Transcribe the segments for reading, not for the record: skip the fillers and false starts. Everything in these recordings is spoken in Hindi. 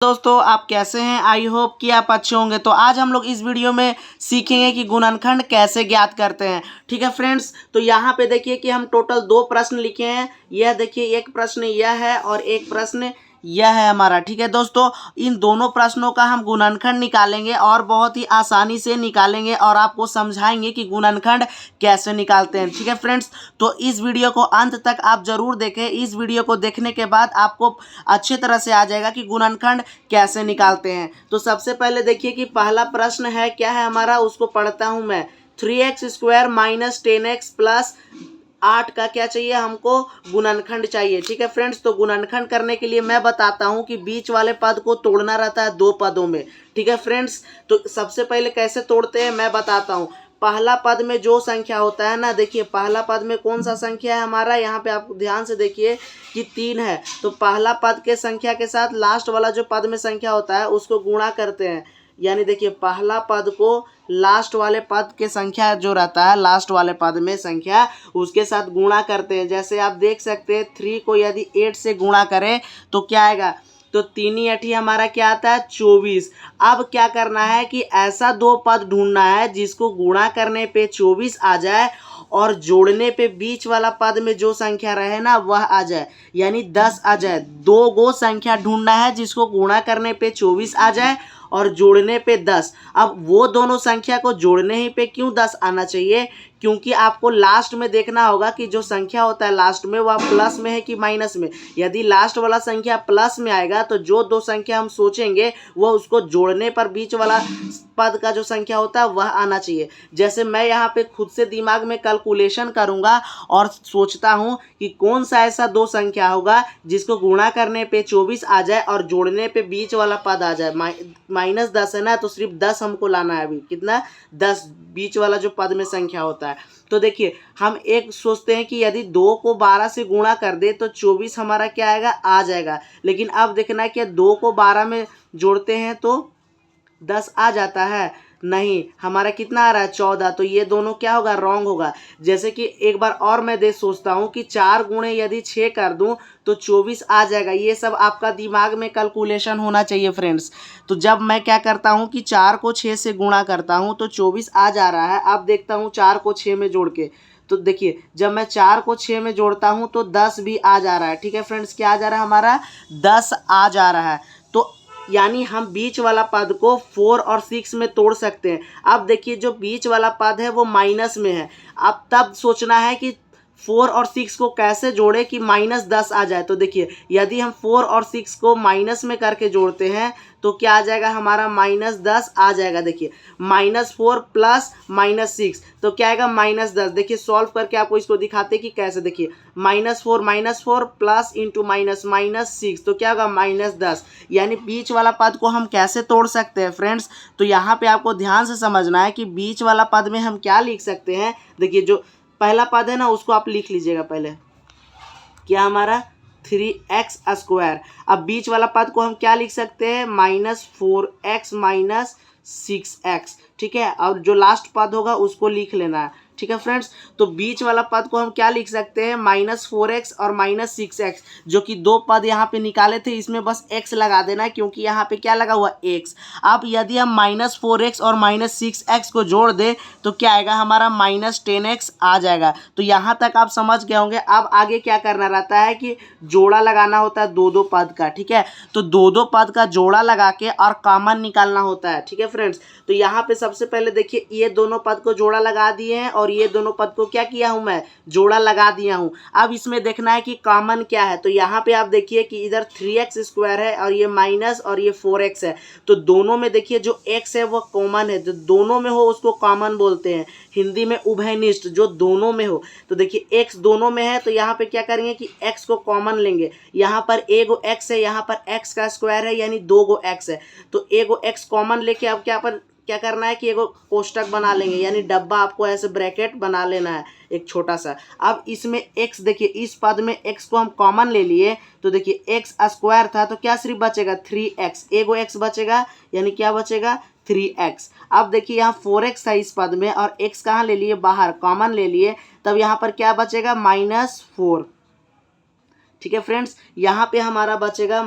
दोस्तों आप कैसे हैं। आई होप कि आप अच्छे होंगे। तो आज हम लोग इस वीडियो में सीखेंगे कि गुणनखंड कैसे ज्ञात करते हैं। ठीक है फ्रेंड्स, तो यहाँ पे देखिए कि हम टोटल 2 प्रश्न लिखे हैं। यह देखिए एक प्रश्न यह है और एक प्रश्न यह है हमारा। ठीक है दोस्तों, इन दोनों प्रश्नों का हम गुणनखंड निकालेंगे और बहुत ही आसानी से निकालेंगे और आपको समझाएंगे कि गुणनखंड कैसे निकालते हैं। ठीक है फ्रेंड्स, तो इस वीडियो को अंत तक आप जरूर देखें। इस वीडियो को देखने के बाद आपको अच्छे तरह से आ जाएगा कि गुणनखंड कैसे निकालते हैं। तो सबसे पहले देखिए कि पहला प्रश्न है क्या है हमारा, उसको पढ़ता हूं मैं। 3x² माइनस 10x प्लस 8 का क्या चाहिए हमको, गुणनखंड चाहिए। ठीक है फ्रेंड्स, तो गुणनखंड करने के लिए मैं बताता हूं कि बीच वाले पद को तोड़ना रहता है 2 पदों में। ठीक है फ्रेंड्स, तो सबसे पहले कैसे तोड़ते हैं मैं बताता हूं। पहला पद में जो संख्या होता है ना, देखिए पहला पद में कौन सा संख्या है हमारा, यहाँ पे आप ध्यान से देखिए कि 3 है। तो पहला पद के संख्या के साथ लास्ट वाला जो पद में संख्या होता है उसको गुणा करते हैं। यानी देखिए पहला पद को लास्ट वाले पद के संख्या जो रहता है, लास्ट वाले पद में संख्या उसके साथ गुणा करते हैं। जैसे आप देख सकते हैं 3 को यदि 8 से गुणा करें तो क्या आएगा, तो 3 हमारा क्या आता है 24। अब क्या करना है कि ऐसा 2 पद ढूंढना है जिसको गुणा करने पे 24 आ जाए और जोड़ने पे बीच वाला पद में जो संख्या रहे ना वह आ जाए, यानी 10 आ जाए। 2 गो संख्या ढूंढना है जिसको गुणा करने पे 24 आ जाए और जोड़ने पे 10। अब वो दोनों संख्या को जोड़ने ही पे क्यों 10 आना चाहिए, क्योंकि आपको लास्ट में देखना होगा कि जो संख्या होता है लास्ट में वह प्लस में है कि माइनस में। यदि लास्ट वाला संख्या प्लस में आएगा तो जो 2 संख्या हम सोचेंगे वह उसको जोड़ने पर बीच वाला पद का जो संख्या होता है वह आना चाहिए। जैसे मैं यहाँ पे खुद से दिमाग में कैलकुलेशन करूँगा और सोचता हूँ कि कौन सा ऐसा 2 संख्या होगा जिसको गुणा करने पे 24 आ जाए और जोड़ने पे बीच वाला पद आ जाए। -10 है ना, तो सिर्फ 10 हमको लाना है। अभी कितना, 10 बीच वाला जो पद में संख्या होता है। तो देखिए हम एक सोचते हैं कि यदि 2 को 12 से गुणा कर दे तो 24 हमारा क्या आएगा, आ जाएगा। लेकिन अब देखना है कि 2 को 12 में जोड़ते हैं तो 10 आ जाता है, नहीं हमारा कितना आ रहा है 14। तो ये दोनों क्या होगा, रॉन्ग होगा। जैसे कि एक बार और मैं सोचता हूँ कि 4 गुणे यदि 6 कर दूँ तो 24 आ जाएगा। ये सब आपका दिमाग में कैलकुलेशन होना चाहिए फ्रेंड्स। तो जब मैं क्या करता हूँ कि 4 को 6 से गुणा करता हूँ तो 24 आ जा रहा है। अब देखता हूँ 4 को 6 में जोड़ के, तो देखिए जब मैं 4 को 6 में जोड़ता हूँ तो 10 भी आ जा रहा है। ठीक है फ्रेंड्स, क्या आ जा रहा है हमारा, 10 आ जा रहा है। तो यानी हम बीच वाला पद को 4 और 6 में तोड़ सकते हैं। अब देखिए जो बीच वाला पद है वो माइनस में है। अब तब सोचना है कि 4 और 6 को कैसे जोड़े कि -10 आ जाए। तो देखिए यदि हम 4 और 6 को माइनस में करके जोड़ते हैं तो क्या आ जाएगा हमारा, -10 आ जाएगा। देखिए -4 प्लस -6 तो क्या आएगा, -10। देखिए सॉल्व करके आपको इसको दिखाते कि कैसे। देखिए -4 प्लस इंटू -6 तो क्या होगा, -10। यानी बीच वाला पद को हम कैसे तोड़ सकते हैं फ्रेंड्स, तो यहाँ पे आपको ध्यान से समझना है कि बीच वाला पद में हम क्या लिख सकते हैं। देखिए जो पहला पद है ना उसको आप लिख लीजिएगा पहले, क्या हमारा 3x²। अब बीच वाला पद को हम क्या लिख सकते हैं, -4x माइनस 6x। ठीक है, और जो लास्ट पद होगा उसको लिख लेना है। ठीक है फ्रेंड्स, तो बीच वाला पद को हम क्या लिख सकते हैं, -4x और -6x, जो कि 2 पद यहाँ पे निकाले थे, इसमें बस x लगा देना है क्योंकि यहाँ पे क्या लगा हुआ, x। अब यदि हम -4x और -6x को जोड़ दें तो क्या आएगा हमारा, -10x आ जाएगा। तो यहाँ तक आप समझ गए होंगे। अब आगे क्या करना रहता है कि जोड़ा लगाना होता है 2-2 पद का। ठीक है, तो 2-2 पद का जोड़ा लगा के और कॉमन निकालना होता है। ठीक है फ्रेंड्स, तो यहाँ पे सबसे पहले देखिए ये दोनों पद को जोड़ा लगा दिए हैं और ये दोनों पद को क्या किया हूँ मैं, जोड़ा लगा दिया हूँ। अब इसमें देखना है कि कॉमन क्या है। तो यहाँ पे आप देखिए कि इधर 3x² है और ये माइनस और ये 4x है। तो दोनों में देखिए जो x है वो कॉमन है, जो दोनों में हो उसको कॉमन बोलते हैं। हिंदी में उभयनिष्ठ, जो दोनों में हो। तो देखिए x दोनों में है तो यहाँ पे क्या करेंगे कि x को कॉमन लेंगे। यहाँ पर एगो x है, यहाँ पर x का स्क्वायर है यानी 2 गो x है। तो एगो x कॉमन लेके अब क्या करना है कि एगो कोष्टक बना लेंगे, यानी डब्बा आपको ऐसे ब्रैकेट बना लेना है एक छोटा सा। अब इसमें x देखिए, इस पद में x को हम कॉमन ले लिए तो देखिए x² था तो क्या सिर्फ बचेगा 3x, एगो x बचेगा यानी क्या बचेगा 3x। अब देखिए यहाँ 4x था इस पद में और x कहाँ ले लिए, बाहर कॉमन ले लिए, तब यहाँ पर क्या बचेगा, -4। ठीक है फ्रेंड्स, यहाँ पे हमारा बचेगा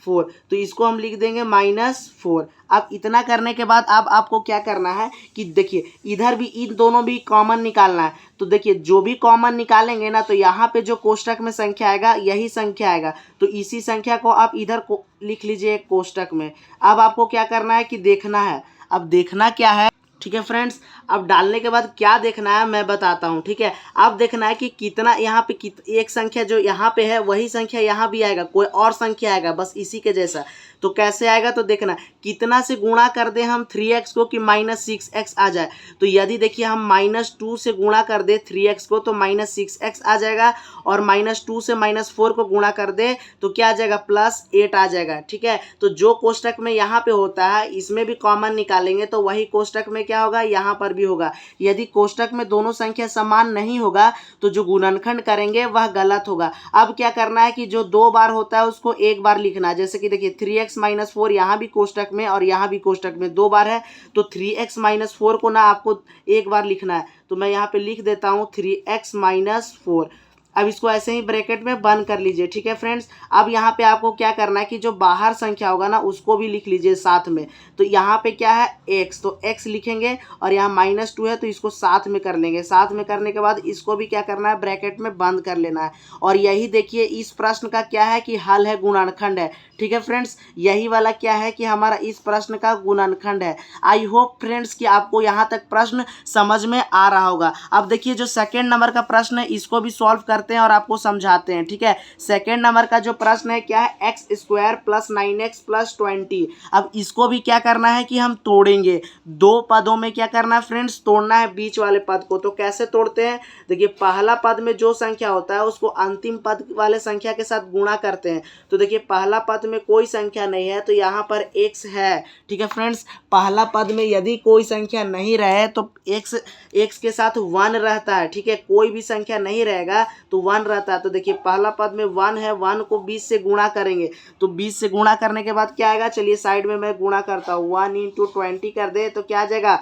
4, तो इसको हम लिख देंगे -4। अब इतना करने के बाद अब आपको क्या करना है कि देखिए इधर भी इन दोनों भी कॉमन निकालना है। तो देखिए जो भी कॉमन निकालेंगे ना तो यहाँ पे जो कोष्टक में संख्या आएगा यही संख्या आएगा, तो इसी संख्या को आप इधर को लिख लीजिए कोष्टक में। अब आपको क्या करना है कि देखना है, अब देखना क्या है, ठीक है फ्रेंड्स। अब डालने के बाद क्या देखना है मैं बताता हूँ, ठीक है। अब देखना है कि कितना यहाँ पे एक संख्या जो यहाँ पे है वही संख्या यहाँ भी आएगा, कोई और संख्या आएगा बस इसी के जैसा। तो कैसे आएगा तो देखना कितना से गुणा कर दे हम 3x को कि -6x आ जाए। तो यदि देखिए हम -2 से गुणा कर दे 3x को तो -6x आ जाएगा, और -2 से -4 को गुणा कर दे तो क्या आ जाएगा +8 आ जाएगा, ठीक है। तो जो कोष्टक में यहाँ पे होता है इसमें भी कॉमन निकालेंगे तो वही कोष्टक में क्या होगा यहाँ पर भी होगा। यदि कोष्टक में दोनों संख्या समान नहीं होगा तो जो गुणनखंड करेंगे वह गलत होगा। अब क्या करना है कि जो 2 बार होता है उसको एक बार लिखना है। जैसे कि देखिए 3x - 4 यहाँ भी कोष्टक में और यहाँ भी कोष्टक में 2 बार है, तो 3x - 4 को ना आपको एक बार लिखना है। तो मैं यहाँ पे लिख देता हूँ 3x - 4। अब इसको ऐसे ही ब्रैकेट में बंद कर लीजिए, ठीक है फ्रेंड्स। अब यहाँ पे आपको क्या करना है कि जो बाहर संख्या होगा ना उसको भी लिख लीजिए साथ में। तो यहाँ पे क्या है x, तो x लिखेंगे, और यहाँ -2 है तो इसको साथ में कर लेंगे। साथ में करने के बाद इसको भी क्या करना है ब्रैकेट में बंद कर लेना है। और यही देखिए इस प्रश्न का क्या है कि हल है, गुणनखंड है, ठीक है फ्रेंड्स। यही वाला क्या है कि हमारा इस प्रश्न का गुणनखंड है। आई होप फ्रेंड्स कि आपको यहाँ तक प्रश्न समझ में आ रहा होगा। अब देखिए जो सेकेंड नंबर का प्रश्न है इसको भी सॉल्व करते हैं और आपको समझाते हैं, ठीक है। सेकेंड नंबर का जो प्रश्न है क्या है x² + 9x + 20। अब इसको भी क्या करना है कि हम तोड़ेंगे। दो पदों में क्या करना है फ्रेंड्स, तोड़ना है बीच वाले पद को। तो कैसे तोड़ते हैं, देखिए पहला पद में जो संख्या होता है उसको अंतिम पद वाले संख्या के साथ गुणा करते हैं। तो देखिए पहला पद में कोई संख्या नहीं है तो यहाँ पर x है, ठीक है फ्रेंड्स। पहला पद में यदि कोई संख्या नहीं रहे तो x के साथ 1 रहता है, ठीक है। कोई भी संख्या नहीं रहेगा तो 1 रहता है। तो देखिए पहला पद में 1 है, 1 को 20 से गुणा करेंगे तो 20 से गुणा करने के बाद क्या आएगा, चलिए साइड में मैं गुणा करता हूँ। 1 × 20 कर दे तो क्या आ जाएगा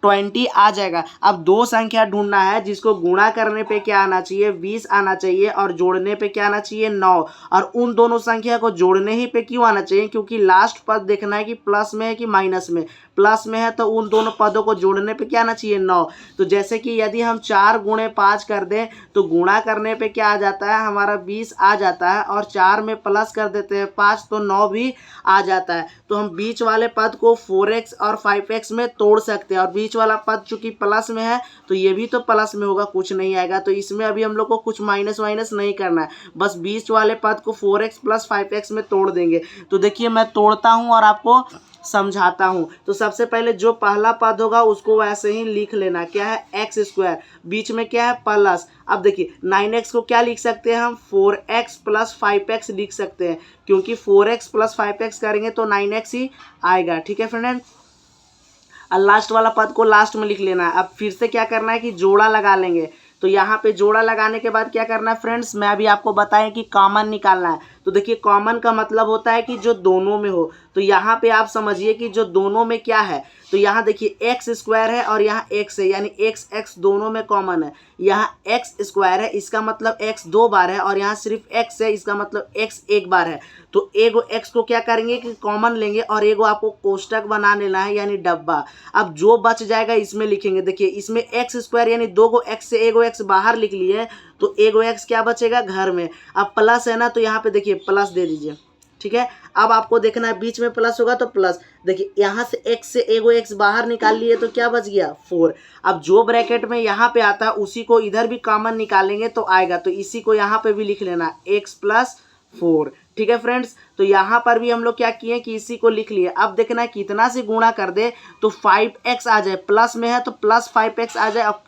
20 आ जाएगा। अब दो संख्या ढूंढना है जिसको गुणा करने पे क्या आना चाहिए 20 आना चाहिए, और जोड़ने पे क्या आना चाहिए 9। और उन दोनों संख्या को जोड़ने ही पे क्यों आना चाहिए, क्योंकि लास्ट पद देखना है कि प्लस में है कि माइनस में। प्लस में है तो उन दोनों पदों को जोड़ने पे क्या आना चाहिए 9। तो जैसे कि यदि हम 4 × 5 कर दें तो गुणा करने पे क्या आ जाता है हमारा 20 आ जाता है, और 4 में प्लस कर देते हैं 5 तो 9 भी आ जाता है। तो हम बीच वाले पद को 4x और 5x में तोड़ सकते हैं, और बीच वाला पद चूंकि प्लस में है तो ये भी तो प्लस में होगा, कुछ नहीं आएगा। तो इसमें अभी हम लोग को कुछ माइनस वाइनस नहीं करना है, बस बीच वाले पद को 4x + 5x में तोड़ देंगे। तो देखिए मैं तोड़ता हूँ और आपको समझाता हूँ। तो सबसे पहले जो पहला पद होगा उसको वैसे ही लिख लेना, क्या है x², बीच में क्या है प्लस। अब देखिए 9x को क्या लिख सकते हैं हम 4x + 5x लिख सकते हैं, क्योंकि 4x + 5x करेंगे तो 9x ही आएगा, ठीक है फ्रेंड। और लास्ट वाला पद को लास्ट में लिख लेना है। अब फिर से क्या करना है कि जोड़ा लगा लेंगे। तो यहाँ पे जोड़ा लगाने के बाद क्या करना है फ्रेंड्स, मैं अभी आपको बताएं कि कॉमन निकालना है। तो देखिए कॉमन का मतलब होता है कि जो दोनों में हो। तो यहाँ पे आप समझिए कि जो दोनों में क्या है, तो यहाँ देखिए x² है और यहाँ x है, यानी x दोनों में कॉमन है। यहाँ x² है इसका मतलब x 2 बार है, और यहाँ सिर्फ x है इसका मतलब x 1 बार है। तो एगो x को क्या करेंगे कि कॉमन लेंगे, और एगो आपको कोष्टक बना लेना है यानी डब्बा। अब जो बच जाएगा इसमें लिखेंगे। देखिए इसमें x² यानी 2 गो x से एगो x बाहर लिख लिए, तो एगो x क्या बचेगा घर में। अब प्लस है ना तो यहाँ पे देखिए प्लस दे दीजिए, ठीक है। अब आपको देखना है बीच में प्लस होगा तो प्लस। देखिए यहाँ से x से एगो x बाहर निकाल लिए तो क्या बच गया 4। अब जो ब्रैकेट में यहाँ पे आता है उसी को इधर भी कॉमन निकालेंगे तो आएगा, तो इसी को यहाँ पे भी लिख लेना x + 4, ठीक है फ्रेंड्स। तो यहाँ पर भी हम लोग क्या किए कि इसी को लिख लिए। अब देखना है कितना से गुणा कर दे तो 5x आ जाए, प्लस में है तो +5x आ जाए। अब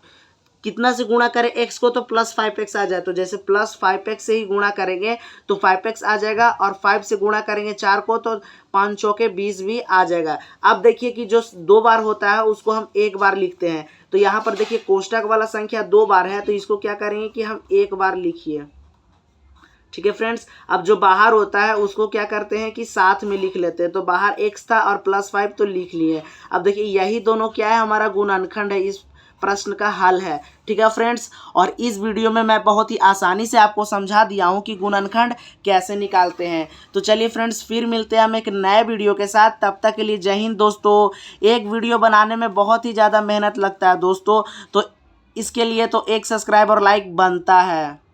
कितना से गुणा करें x को तो +5x आ जाए, तो जैसे +5x से ही गुणा करेंगे तो 5x आ जाएगा, और 5 से गुणा करेंगे 4 को तो 5 चौके 20 भी आ जाएगा। अब देखिए कि जो 2 बार होता है उसको हम 1 बार लिखते हैं। तो यहाँ पर देखिए कोष्टक वाला संख्या 2 बार है तो इसको क्या करेंगे कि हम 1 बार लिखिए, ठीक है फ्रेंड्स। अब जो बाहर होता है उसको क्या करते हैं कि साथ में लिख लेते हैं। तो बाहर x था और +5 तो लिख लिए। अब देखिए यही दोनों क्या है हमारा गुणनखंड है। इस प्रश्न का हल है। ठीक है फ्रेंड्स, और इस वीडियो में मैं बहुत ही आसानी से आपको समझा दिया हूँ कि गुणनखंड कैसे निकालते हैं। तो चलिए फ्रेंड्स, फिर मिलते हैं हम एक नए वीडियो के साथ। तब तक के लिए जय हिंद दोस्तों। एक वीडियो बनाने में बहुत ही ज़्यादा मेहनत लगता है दोस्तों, तो इसके लिए तो एक सब्सक्राइब और लाइक बनता है।